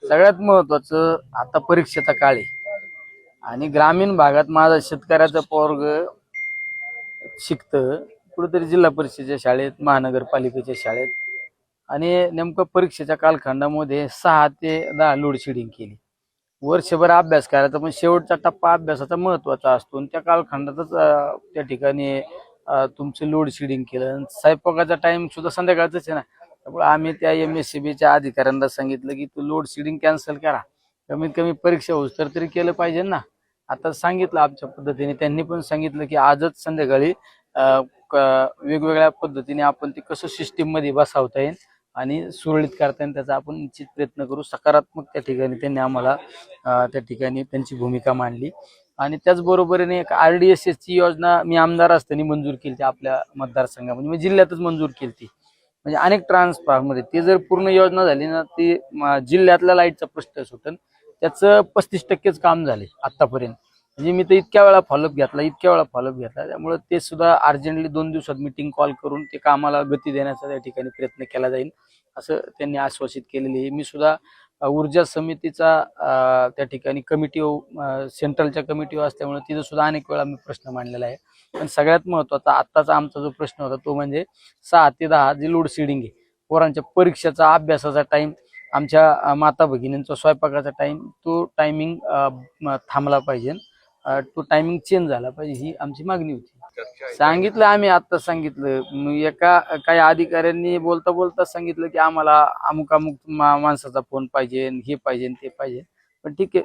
सगळ्यात महत्वाचं आता परीक्षेचा काळ आहे आणि ग्रामीण भागात माझा शेतकऱ्याचं पोरग शिकतं कुठेतरी जिल्हा परिषदेच्या शाळेत, महानगरपालिकेच्या शाळेत आणि नेमकं परीक्षेच्या कालखंडामध्ये 6 ते 10 लोडशेडिंग केली. वर्षभर अभ्यास करायचा पण शेवटचा टप्पा अभ्यासाचा महत्वाचा असतो आणि त्या कालखंडातच त्या ठिकाणी तुमचं लोडशेडिंग केलं. स्वयंपाकाचा टाइम सुद्धा संध्याकाळचाच आहे ना. त्यामुळे आम्ही त्या MSCBच्या अधिकाऱ्यांना सांगितलं की तू लोडशेडिंग कॅन्सल करा, कमीत कमी परीक्षा होऊस तरी केलं पाहिजे ना. आता सांगितलं आमच्या पद्धतीने, त्यांनी पण सांगितलं की आजच संध्याकाळी वेगवेगळ्या पद्धतीने आपण ते कसं सिस्टीम मध्ये बसवता येईल आणि सुरळीत करता येईल त्याचा आपण निश्चित प्रयत्न करू. सकारात्मक त्या ठिकाणी त्यांनी आम्हाला त्या ठिकाणी त्यांची भूमिका मांडली. आणि त्याचबरोबरीने एक RDSS ची योजना मी आमदार असताना मंजूर केली आपल्या मतदारसंघामध्ये, म्हणजे जिल्ह्यातच मंजूर केली. म्हणजे अनेक ट्रान्सफॉर्मर ते जर पूर्ण योजना झाली ना ती जिल्ह्यातल्या लाईटचा प्रश्न सुटेल. त्याचं 35% काम झाले आतापर्यंत. म्हणजे मी तर इतक्या वेळा फॉलोअप घेतला त्यामुळे ते सुद्धा अर्जंटली 2 दिवसात मीटिंग कॉल करून ते कामाला गती देण्याचा त्या ठिकाणी प्रयत्न केला जाईल असं त्यांनी आश्वासित केलेले आहे. मी सुद्धा ऊर्जा समितीचा त्या ठिकाणी कमिटी सेंट्रलच्या कमिटी असल्यामुळे तिथं सुद्धा अनेक वेळा मी प्रश्न मांडलेला आहे. पण सगळ्यात महत्वाचा आत्ताचा आमचा जो प्रश्न होता तो म्हणजे 6 ते 10 जी लोड शेडिंग आहे, पोरांच्या परीक्षेचा अभ्यासाचा टाइम, आमच्या माता भगिनींचा स्वयंपाकाचा टाइम, तो टायमिंग थांबला पाहिजे, तो टायमिंग चेंज झाला पाहिजे, ही आमची मागणी होती. सांगितलं आम्ही आता सांगितलं एका काही अधिकाऱ्यांनी बोलता बोलता सांगितलं की आम्हाला अमुक अमुक माणसाचा फोन पाहिजे, हे पाहिजे ते पाहिजे. पण ठीक आहे,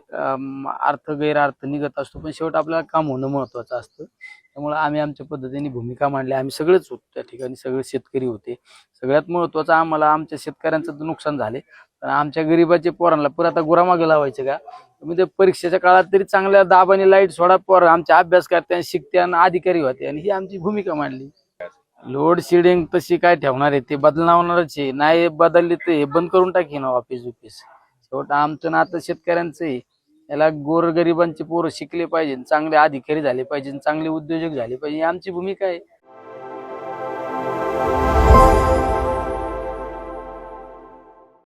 अर्थ गैरअर्थ निघत असतो पण शेवट आपल्याला काम होणं महत्वाचं असतं. त्यामुळे आम्ही आमच्या पद्धतीने भूमिका मांडली. आम्ही सगळेच होतो त्या ठिकाणी, सगळे शेतकरी होते. सगळ्यात महत्वाचं आम्हाला आमच्या शेतकऱ्यांचं नुकसान झाले पण आमच्या गरीबाचे पोरांना परत आता गुरामागे लावायचे का? तुम्ही ते परीक्षेच्या काळात तरी चांगल्या दाबाने लाईट सोडा, पोर आमच्या अभ्यास करते आणि शिकते आणि अधिकारी होते आणि ही आमची भूमिका मांडली. लोड शेडिंग तशी काय ठेवणार आहे, ते बदलावणारच आहे. नाही बदलली तर हे बंद करून टाकी ना ऑफिस. शेवट आमचं नातं शेतकऱ्यांचं आहे. याला गोरगरिबांचे पोरं शिकले पाहिजे, चांगले अधिकारी झाले पाहिजे, चांगले उद्योजक झाले पाहिजे, ही आमची भूमिका आहे.